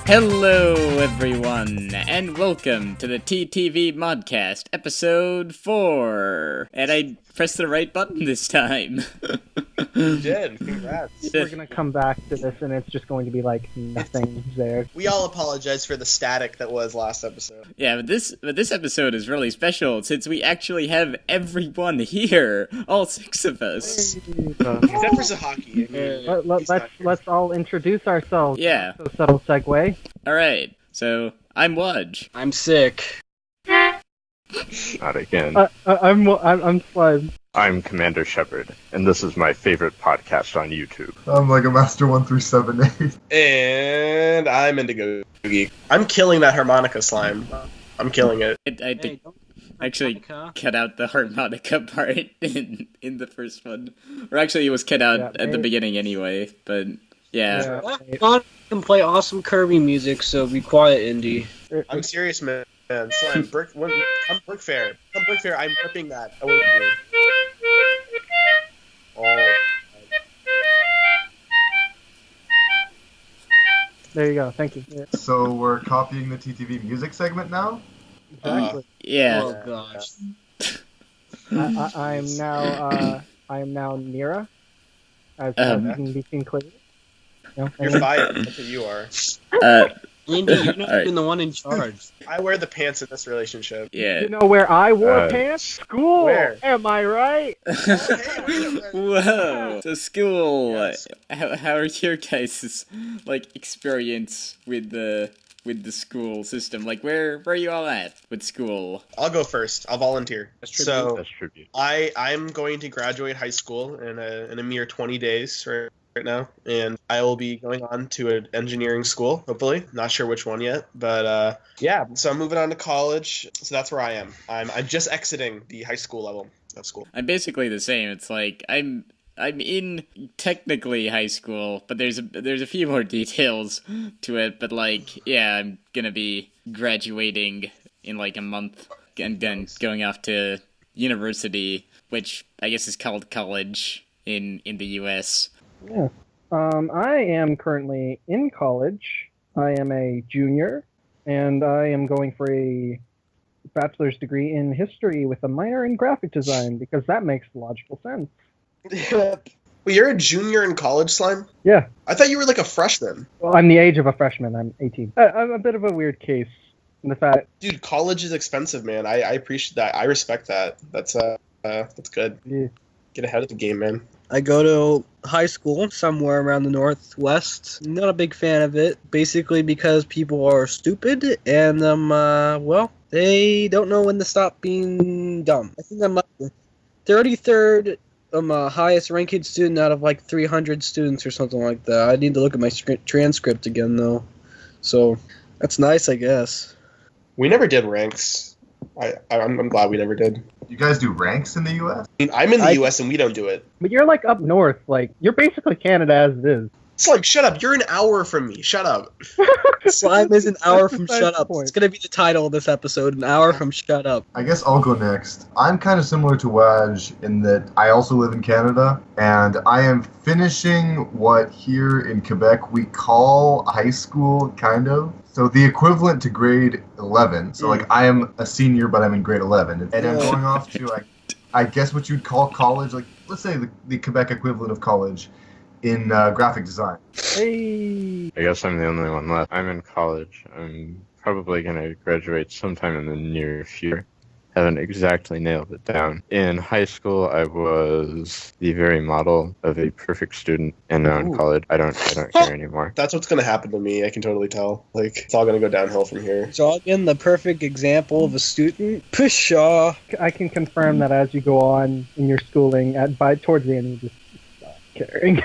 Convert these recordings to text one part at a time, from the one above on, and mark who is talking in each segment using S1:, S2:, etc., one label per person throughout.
S1: Hello, everyone, and welcome to the TTV Modcast, episode 4. And I pressed the right button this time.
S2: You did. Congrats.
S3: We're gonna come back to this, and it's just going to be like nothing there.
S2: We all apologize for the static that was last episode.
S1: Yeah, but this episode is really special since we actually have everyone here, all 6 of us.
S2: Except for Zahaki. I mean,
S3: Let's all introduce ourselves.
S1: Yeah.
S3: So subtle segue.
S1: All right. So I'm Wudge.
S4: I'm sick.
S5: Not again.
S3: I'm Slime.
S5: I'm Commander Shepard, and this is my favorite podcast on YouTube.
S6: I'm like a Master 1378.
S2: and I'm Indigo Geek. I'm killing that harmonica slime. I'm killing it.
S1: I did actually cut out the harmonica part in the first one, or actually it was cut out at the beginning anyway. But yeah.
S4: God can play awesome Kirby music, so be quiet, Indy.
S2: I'm serious, man. Slime, come Brick Fair. Come Brick Fair. I'm ripping that. I will do. Oh.
S3: There you go. Thank you. Yeah.
S6: So we're copying the TTV music segment now?
S3: Exactly.
S1: Yeah.
S4: Oh gosh.
S3: I am now Nira, as can be seen clearly. No,
S2: You're fired. That's what you are.
S4: Indy, you're not
S1: Alright.
S4: even the one in charge.
S2: I wear the pants in this relationship.
S1: Yeah.
S3: You know where I wore pants? School.
S2: Where?
S3: Am I right?
S1: Whoa. So school.
S2: Yes.
S1: How are your guys' experience with the school system? Like where are you all at with school?
S2: I'll go first. I'll volunteer. So
S5: That's tribute.
S2: I'm going to graduate high school in a mere 20 days right now, and I will be going on to an engineering school, hopefully. Not sure which one yet, but yeah. So I'm moving on to college. So that's where I am. I'm just exiting the high school level of school.
S1: I'm basically the same. It's like I'm in technically high school, but there's a few more details to it. But yeah, I'm gonna be graduating in a month and then going off to university, which I guess is called college in the U.S.
S3: Yeah. I am currently in college. I am a junior, and I am going for a bachelor's degree in history with a minor in graphic design, because that makes logical sense.
S2: Well, you're a junior in college, Slime?
S3: Yeah.
S2: I thought you were like a freshman.
S3: Well, I'm the age of a freshman. I'm 18. I'm a bit of a weird case in the fact.
S2: Dude, college is expensive, man. I appreciate that. I respect that. That's good.
S3: Yeah.
S2: Get ahead of the game, man.
S4: I go to high school somewhere around the Northwest. Not a big fan of it, basically because people are stupid and they don't know when to stop being dumb. I think I'm like the 33rd highest ranked student out of 300 students or something like that. I need to look at my transcript again though. So that's nice, I guess.
S2: We never did ranks. I'm glad we never did.
S6: You guys do ranks in the US?
S2: I mean, I'm in the US and we don't do it.
S3: But you're up north. You're basically Canada as it is.
S2: Slime, shut up. You're an hour from me. Shut up.
S4: Slime is an hour from
S3: That's
S4: Shut
S3: the
S4: Up.
S3: point.
S4: It's going to be the title of this episode, an hour from Shut Up.
S6: I guess I'll go next. I'm kind of similar to Waj in that I also live in Canada, and I am finishing what here in Quebec we call high school, kind of. So the equivalent to grade 11. So I am a senior, but I'm in grade 11. And I'm going off to, I guess what you'd call college, let's say the Quebec equivalent of college in graphic design.
S3: Hey.
S5: I guess I'm the only one left. I'm in college. I'm probably going to graduate sometime in the near future. Haven't exactly nailed it down. In high school, I was the very model of a perfect student, and now in college, I don't care anymore.
S2: That's what's going to happen to me. I can totally tell. It's all going to go downhill from here.
S4: So again, the perfect example of a student. Pshaw.
S3: I can confirm that as you go on in your schooling, towards the end, you just stop caring.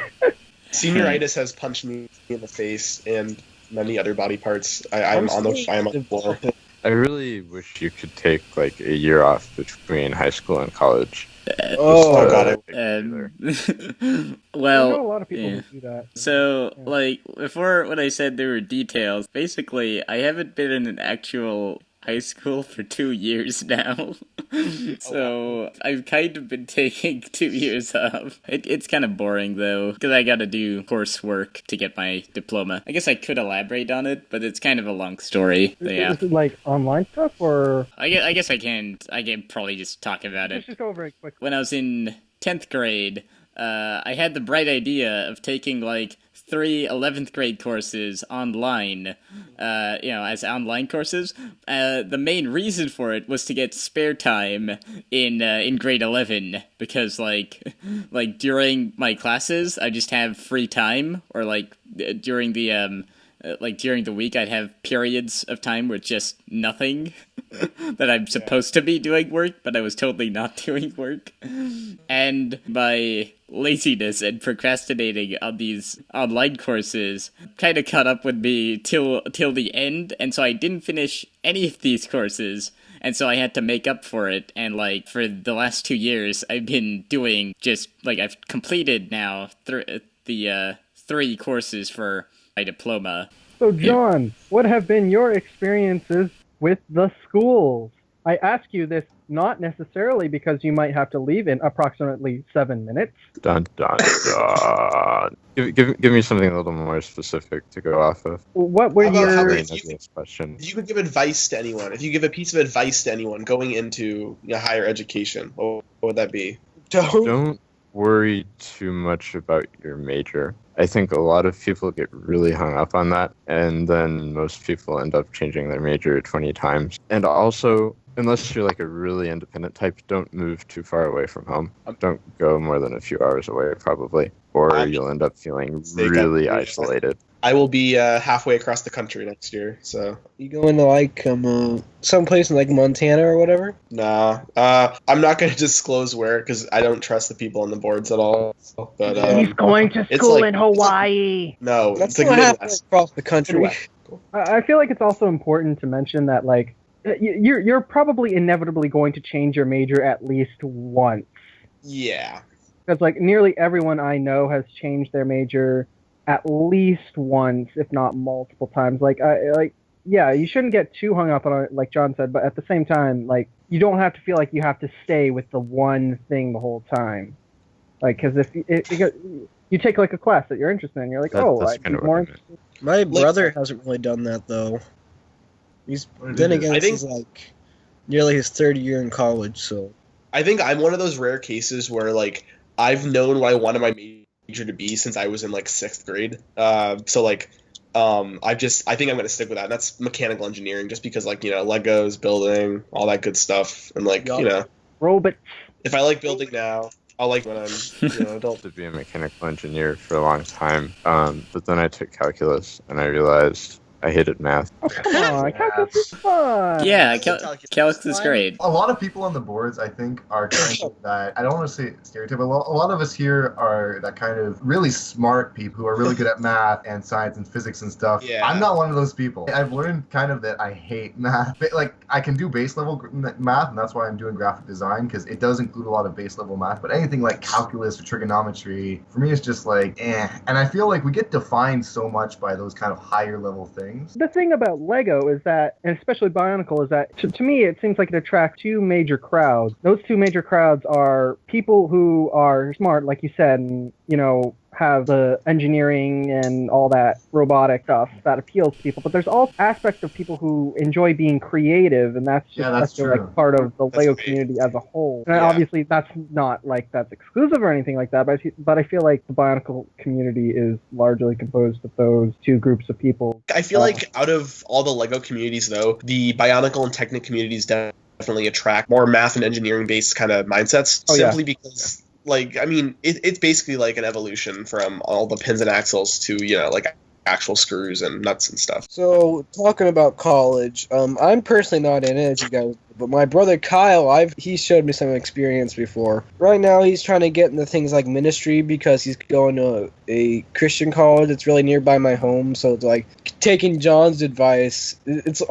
S2: Senioritis has punched me in the face and many other body parts. I'm on the floor.
S5: I really wish you could take a year off between high school and college.
S2: Oh, got it.
S1: Well,
S3: I know a lot of people
S1: yeah.
S3: who do that.
S1: So, before when I said there were details, basically, I haven't been in an actual high school for 2 years now. So I've kind of been taking 2 years off. It's kind of boring though, because I gotta do coursework to get my diploma. I guess I could elaborate on it, but it's kind of a long story. But yeah,
S3: Is it like online stuff or?
S1: I guess I can probably just talk about it.
S3: Let's just go over it quick.
S1: When I was in 10th grade, I had the bright idea of taking like 3 11th grade courses online, as online courses. The main reason for it was to get spare time in grade 11, because like during my classes I just have free time, or during the week I'd have periods of time with just nothing. That I'm supposed to be doing work, but I was totally not doing work. And my laziness and procrastinating on these online courses kind of caught up with me till the end, and so I didn't finish any of these courses. And so I had to make up for it, and for the last 2 years, I've been doing I've completed now the 3 courses for my diploma.
S3: So John, what have been your experiences with the schools? I ask you this not necessarily because you might have to leave in approximately 7 minutes.
S5: Dun, dun, dun. Give me something a little more specific to go off of.
S3: What were
S2: How about
S3: your...
S2: this question? If you could give advice to anyone, if you give a piece of advice to anyone going into higher education, what would that be?
S5: Don't worry too much about your major. I think a lot of people get really hung up on that, and then most people end up changing their major 20 times. And also, unless you're a really independent type, don't move too far away from home. Don't go more than a few hours away, probably, or you'll end up feeling really isolated.
S2: I will be halfway across the country next year, so...
S4: You going to, someplace in, Montana or whatever?
S2: Nah. I'm not going to disclose where, because I don't trust the people on the boards at all. But
S3: He's going to school in Hawaii!
S2: No,
S4: That's
S2: it's
S4: not halfway
S2: Midwest.
S4: across the country.
S2: Midwest.
S3: I feel like it's also important to mention that, you're probably inevitably going to change your major at least once.
S2: Yeah.
S3: Because, nearly everyone I know has changed their major at least once, if not multiple times. Yeah, you shouldn't get too hung up on it, like John said, but at the same time, you don't have to feel like you have to stay with the one thing the whole time. Because if you take, a class that you're interested in, you're like,
S5: That's
S3: I'm more interested.
S4: My brother hasn't really done that, though. This is, nearly his third year in college, so...
S2: I think I'm one of those rare cases where, I've known what I wanted my major to be since I was in 6th grade. I think I'm gonna stick with that. And that's mechanical engineering, just because Legos, building, all that good stuff, and
S3: robots.
S2: If I like building now, I'll like when I'm adult.
S5: To be a mechanical engineer for a long time, but then I took calculus and I realized I hated math.
S3: Oh, come on, calculus is fun.
S1: Yeah, calculus is great.
S6: A lot of people on the boards, I think, are kind of that, I don't want to say stereotype, but a lot of us here are that kind of really smart people who are really good at math and science and physics and stuff.
S2: Yeah.
S6: I'm not one of those people. I've learned kind of that I hate math. I can do base level math, and that's why I'm doing graphic design, because it does include a lot of base level math, but anything like calculus or trigonometry, for me, it's just eh. And I feel like we get defined so much by those kind of higher level things.
S3: The thing about Lego is that, and especially Bionicle, is that to me it seems like it attracts 2 major crowds. Those 2 major crowds are people who are smart, like you said, and have the engineering and all that robotic stuff that appeals to people. But there's also aspects of people who enjoy being creative, and that's just part of the Lego community as a whole. And obviously that's not that's exclusive or anything like that, but I feel like the Bionicle community is largely composed of those 2 groups of people.
S2: I feel like out of all the Lego communities, though, the Bionicle and Technic communities definitely attract more math and engineering based kind of mindsets, because it's basically an evolution from all the pins and axles to actual screws and nuts and stuff.
S4: So, talking about college, I'm personally not in it, as you guys, but my brother Kyle, he showed me some experience before. Right now, he's trying to get into things like ministry because he's going to a Christian college that's really nearby my home. So it's taking John's advice. It's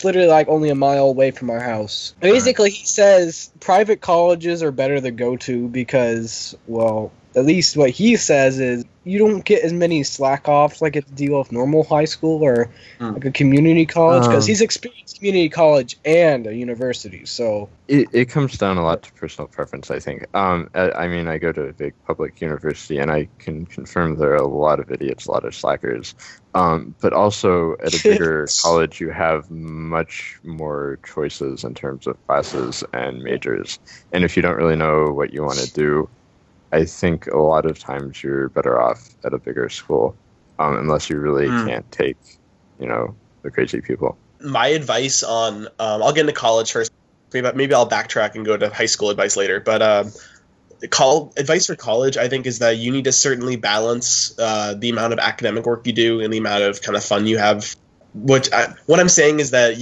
S4: literally only a mile away from our house. Basically, he says private colleges are better to go to because, well, at least what he says is you don't get as many slack offs like at the deal of normal high school or like a community college, because he's experienced community college and a university. So
S5: it comes down a lot to personal preference, I think. I mean, I go to a big public university, and I can confirm there are a lot of idiots, a lot of slackers. But also at a bigger college, you have much more choices in terms of classes and majors. And if you don't really know what you want to do, I think a lot of times you're better off at a bigger school, unless you really can't take, the crazy people.
S2: My advice on, I'll get into college first. Maybe I'll backtrack and go to high school advice later. But advice for college, I think, is that you need to certainly balance the amount of academic work you do and the amount of kind of fun you have. What I'm saying is that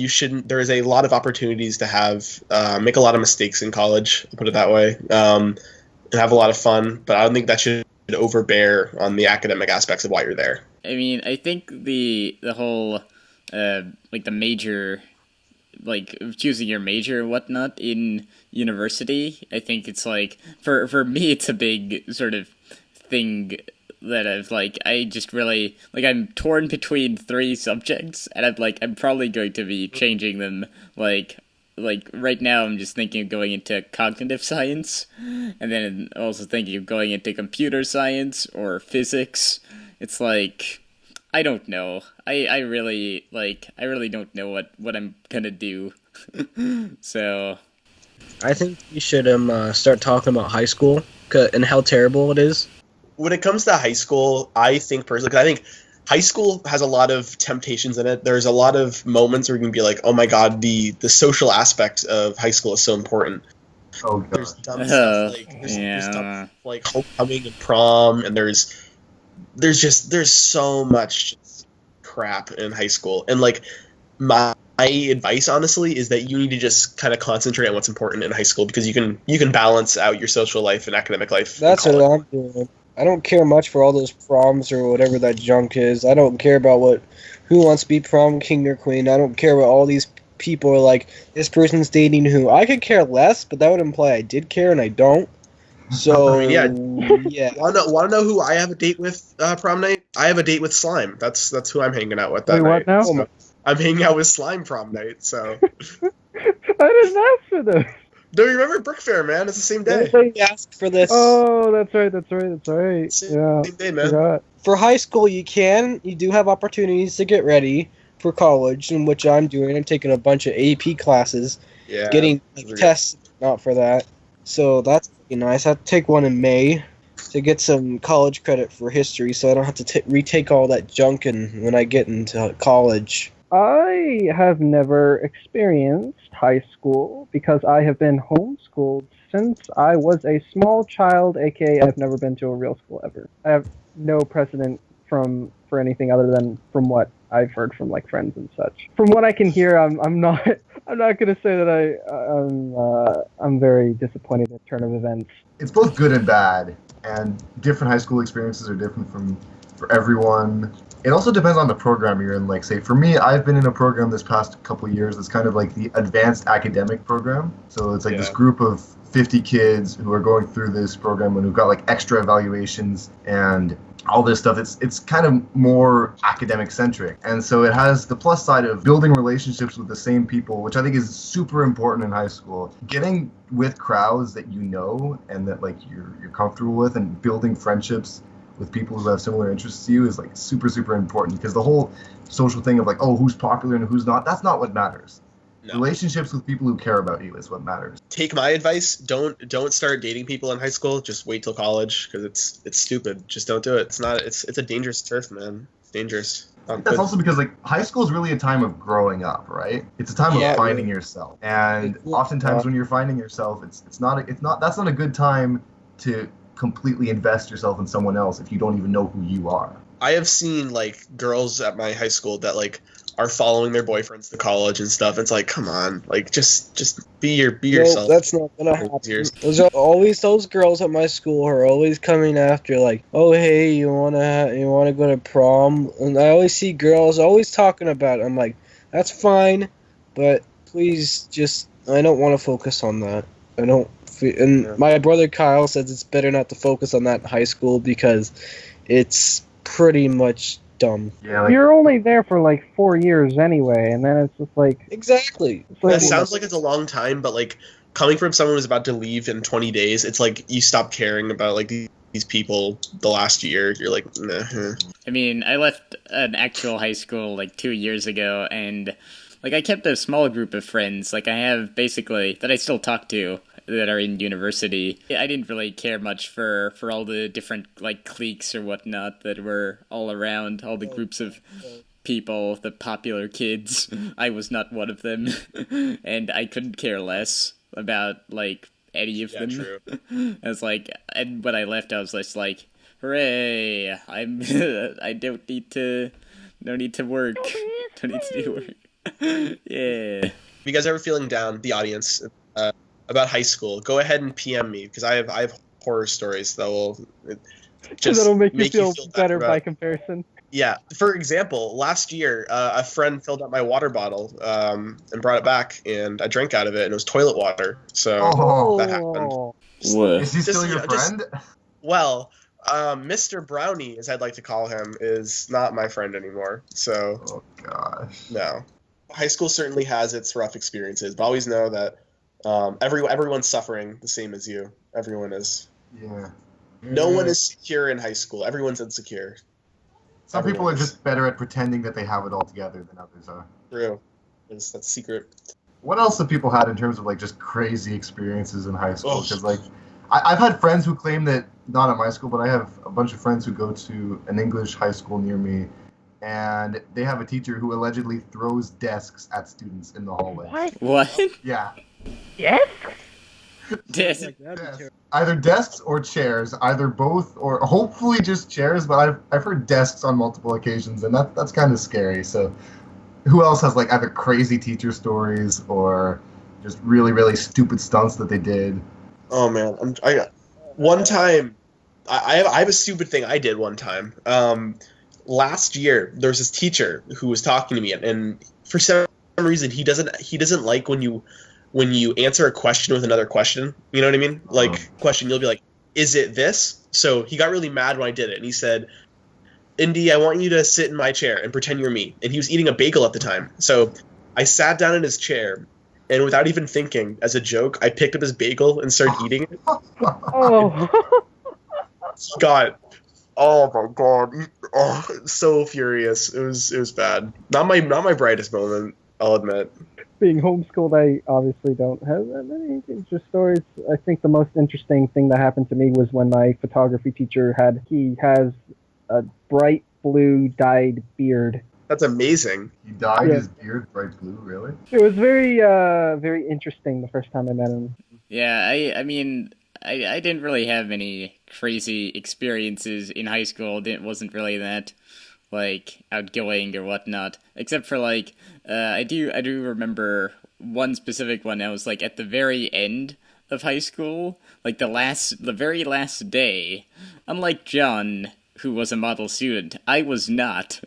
S2: there is a lot of opportunities to make a lot of mistakes in college, I'll put it that way, and have a lot of fun, but I don't think that should overbear on the academic aspects of why you're there.
S1: I mean, I think the whole, like the major, like choosing your major and whatnot in university, I think it's like, for me, it's a big sort of thing that I just really, I'm torn between 3 subjects, and I'm probably going to be changing them, like right now I'm just thinking of going into cognitive science, and then also thinking of going into computer science or physics. It's like, I don't know. I really don't know what I'm gonna do. So
S4: I think you should start talking about high school and how terrible it is.
S2: When it comes to high school, I think personally, 'cause I think high school has a lot of temptations in it. There's a lot of moments where you can be like, oh my god, the social aspect of high school is so important.
S6: Oh god.
S2: There's dumb stuff there's stuff like homecoming and prom, and there's so much crap in high school. And my advice, honestly, is that you need to just kind of concentrate on what's important in high school, because you can balance out your social life and academic life.
S4: That's what I'm doing. I don't care much for all those proms or whatever that junk is. I don't care about who wants to be prom king or queen. I don't care what all these people are like, this person's dating who. I could care less, but that would imply I did care, and I don't. So,
S2: yeah.
S4: Want
S2: to know who I have a date with prom night? I have a date with Slime. That's who I'm hanging out with that night.
S3: What now?
S2: So I'm hanging out with Slime prom night, so.
S3: I didn't ask for this.
S2: Don't you remember Brick Fair, man? It's the same day.
S4: They asked for this.
S3: Oh, that's right.
S2: Same day, man.
S3: Forgot.
S4: For high school, you do have opportunities to get ready for college, in which I'm doing. I'm taking a bunch of AP classes, getting tests, not for that. So that's nice. I have to take one in May to get some college credit for history, so I don't have to retake all that junk when I get into college.
S3: I have never experienced high school because I have been homeschooled since I was a small child, aka I've never been to a real school ever. I have no precedent for anything other than from what I've heard from friends and such. From what I can hear, I'm not gonna say that I'm very disappointed in the turn of events.
S6: It's both good and bad, and different high school experiences are different for everyone. It also depends on the program you're in. Say for me, I've been in a program this past couple of years that's kind of like the advanced academic program. So it's this group of 50 kids who are going through this program and who've got extra evaluations and all this stuff. It's kind of more academic centric, and so it has the plus side of building relationships with the same people, which I think is super important in high school. Getting with crowds that you know and that you're comfortable with, and building friendships with people who have similar interests to you is super, super important, because the whole social thing of who's popular and who's not, that's not what matters. No. Relationships with people who care about you is what matters.
S2: Take my advice. Don't start dating people in high school. Just wait till college, because it's stupid. Just don't do it. It's a dangerous turf, man. It's dangerous.
S6: That's also because high school is really a time of growing up, right? It's a time of finding yourself, and oftentimes when you're finding yourself, that's not a good time to completely invest yourself in someone else if you don't even know who you are.
S2: I have seen girls at my high school that are following their boyfriends to college and stuff. It's come on, just be yourself.
S4: That's not gonna happen. Those are always those girls at my school who are always coming after oh hey, you wanna go to prom? And I always see girls always talking about it. I'm that's fine, but please I don't want to focus on that. I don't. And
S2: Yeah.
S4: my brother Kyle says it's better not to focus on that in high school because it's pretty much dumb.
S6: Yeah, like,
S3: You're only there for like 4 years anyway, and then it's just like,
S4: Exactly.
S3: it's like
S2: That sounds like it's a long time, but like coming from someone who's about to leave in 20 days, it's like you stop caring about like these people the last year. You're like, nah.
S1: I mean, I left an actual high school like 2 years ago, and like I kept a small group of friends. Like I have basically that I still talk to that are in university. I didn't really care much for all the different like cliques or whatnot that were all around, all the groups of people, the popular kids. I was not one of them, and I couldn't care less about like any of
S2: Yeah,
S1: them.
S2: true.
S1: I was like, and when I left, I was just like, hooray! I'm I don't need to work. Don't need to do work. Yeah.
S2: If you guys ever feeling down, the audience, about high school, go ahead and PM me because I have horror stories that will just
S3: that'll make you feel
S2: bad
S3: better
S2: about-
S3: by comparison.
S2: Yeah. For example, last year, a friend filled up my water bottle and brought it back, and I drank out of it, and it was toilet water. So
S6: Oh.
S2: that happened.
S1: What?
S6: is he still
S2: Just,
S6: your friend?
S2: Well, Mr. Brownie, as I'd like to call him, is not my friend anymore. So
S6: Oh gosh.
S2: no. High school certainly has its rough experiences, but always know that everyone's suffering the same as you. Everyone is.
S6: Yeah.
S2: No one is secure in high school. Everyone's insecure.
S6: Some people
S2: Everyone
S6: are
S2: is.
S6: just better at pretending that they have it all together than others are.
S2: True. That's secret.
S6: What else have people had in terms of like just crazy experiences in high school?
S2: Oh.
S6: Because like I've had friends who claim that, not at my school, but I have a bunch of friends who go to an English high school near me, and they have a teacher who allegedly throws desks at students in the hallway.
S1: What?
S6: Yeah.
S3: Yes?
S1: Yes.
S6: Desks. Either desks or chairs, either both, or hopefully just chairs. But I've heard desks on multiple occasions, and that's kind of scary. So, who else has like either crazy teacher stories or just really really stupid stunts that they did?
S2: Oh man, one time, I have a stupid thing I did one time. Last year there was this teacher who was talking to me, and for some reason he doesn't like when you answer a question with another question. You know what I mean? Like question, you'll be like, "Is it this?" So he got really mad when I did it, and he said, "Indy, I want you to sit in my chair and pretend you're me." And he was eating a bagel at the time, so I sat down in his chair. And without even thinking, as a joke, I picked up his bagel and started eating it.
S3: Oh.
S2: Oh my god, so furious. It was bad. Not my brightest moment, I'll admit.
S3: Being homeschooled, I obviously don't have that many teacher stories. I think the most interesting thing that happened to me was when my photography teacher has a bright blue dyed beard.
S2: That's amazing.
S6: He dyed
S3: Yeah.
S6: his beard bright blue, really?
S3: It was very interesting the first time I met him.
S1: Yeah, I mean, I didn't really have any crazy experiences in high school. It wasn't really that, like, outgoing or whatnot. Except for, like, I do remember one specific one. I was, like, at the very end of high school, like, the very last day. Unlike John, who was a model student, I was not.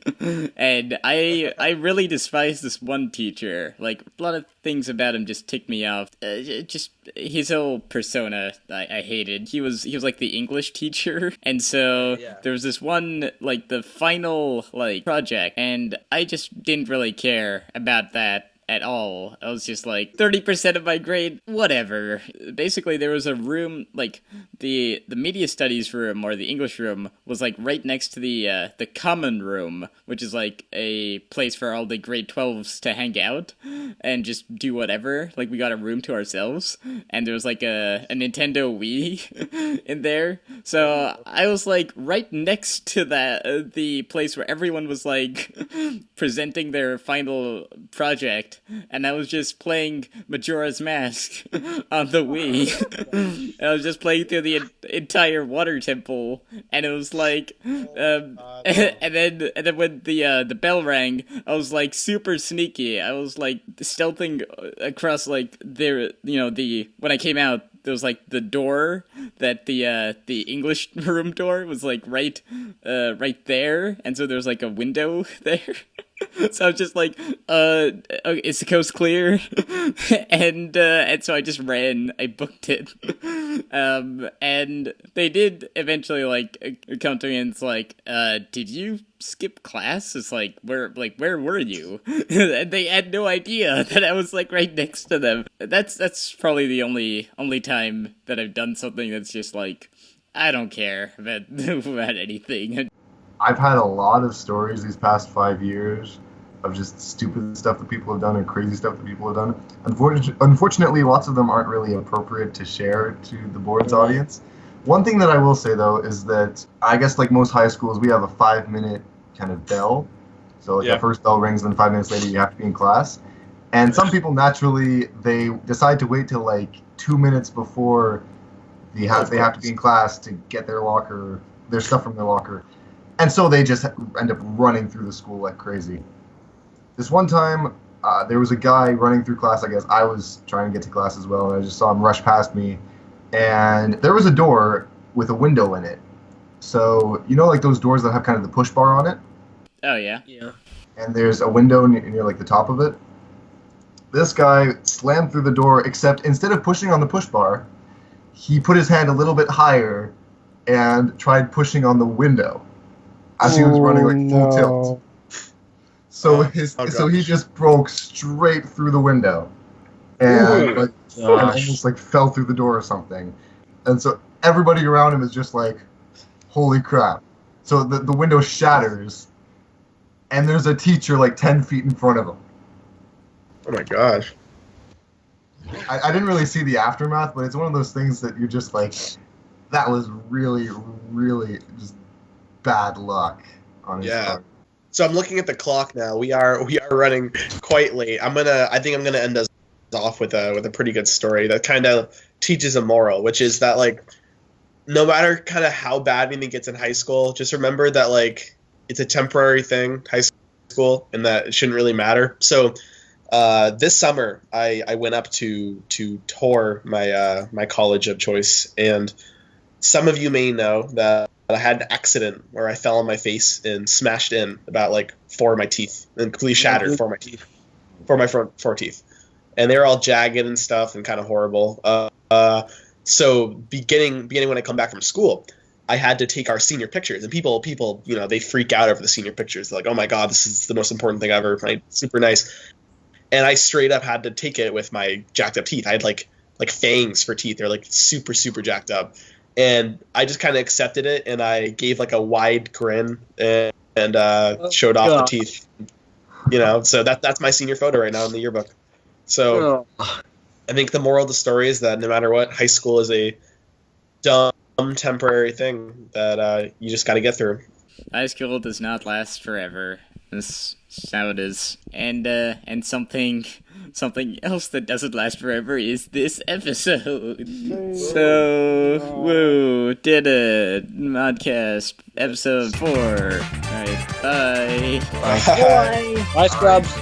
S1: And I really despised this one teacher. Like, a lot of things about him just ticked me off. Just his whole persona I hated. He was like the English teacher, and so
S2: Yeah.
S1: there was this one, like, the final, like, project, and I just didn't really care about that at all. I was just like, 30% of my grade, whatever. Basically, there was a room, like, the media studies room, or the English room, was, like, right next to the common room, which is, like, a place for all the grade 12s to hang out and just do whatever. Like, we got a room to ourselves, and there was, like, a Nintendo Wii in there. So I was, like, right next to that, the place where everyone was, like, presenting their final project, and I was just playing Majora's Mask on the Wii. And I was just playing through the entire water temple, and it was like, and then when the bell rang, I was like super sneaky. I was like stealthing across like when I came out, there was like the door that the English room door was like right there, and so there was like a window there. So I was just like, okay, is the coast clear? and so I just ran. I booked it. And they did eventually come to me and it's like, did you skip class? It's like, where were you? And they had no idea that I was like right next to them. That's probably the only time that I've done something that's just like, I don't care about anything.
S6: I've had a lot of stories these past 5 years of just stupid stuff that people have done and crazy stuff that people have done. Unfortunately, lots of them aren't really appropriate to share to the board's audience. One thing that I will say, though, is that I guess like most high schools, we have a 5-minute kind of bell. So like the first bell rings, and then 5 minutes later you have to be in class. And some people naturally, they decide to wait till like 2 minutes before they have to be in class to get their stuff from their locker. And so they just end up running through the school like crazy. This one time, there was a guy running through class. I guess I was trying to get to class as well, and I just saw him rush past me. And there was a door with a window in it. So, you know, like those doors that have kind of the push bar on it?
S1: Oh, yeah?
S4: Yeah.
S6: And there's a window near like the top of it. This guy slammed through the door, except instead of pushing on the push bar, he put his hand a little bit higher and tried pushing on the window as he was running like full tilt. So he just broke straight through the window and almost like fell through the door or something. And so everybody around him is just like, holy crap. So the window shatters and there's a teacher like 10 feet in front of him.
S2: Oh my gosh.
S6: I didn't really see the aftermath, but it's one of those things that you're just like, that was really, really just bad luck on his part.
S2: So I'm looking at the clock now. We are running quite late. I think I'm gonna end us off with a pretty good story that kind of teaches a moral, which is that like no matter kind of how bad anything gets in high school, just remember that like it's a temporary thing, high school, and that it shouldn't really matter. So this summer I went up to tour my college of choice, and some of you may know that I had an accident where I fell on my face and smashed in about like 4 of my teeth and completely shattered 4 of my teeth, 4 of my front 4 teeth, and they were all jagged and stuff and kind of horrible. So beginning when I come back from school, I had to take our senior pictures, and people you know, they freak out over the senior pictures. They're like, oh my god, this is the most important thing ever. Super nice. And I straight up had to take it with my jacked up teeth. I had like fangs for teeth. They're like super jacked up. And I just kind of accepted it, and I gave like a wide grin and showed off the teeth. You know, so that's my senior photo right now in the yearbook. So I think the moral of the story is that no matter what, high school is a dumb temporary thing that you just got to get through.
S1: High school does not last forever. This is how it is. And something else that doesn't last forever is this episode. So, woo, did it. Modcast, episode 4. Alright, bye.
S4: Bye, scrubs.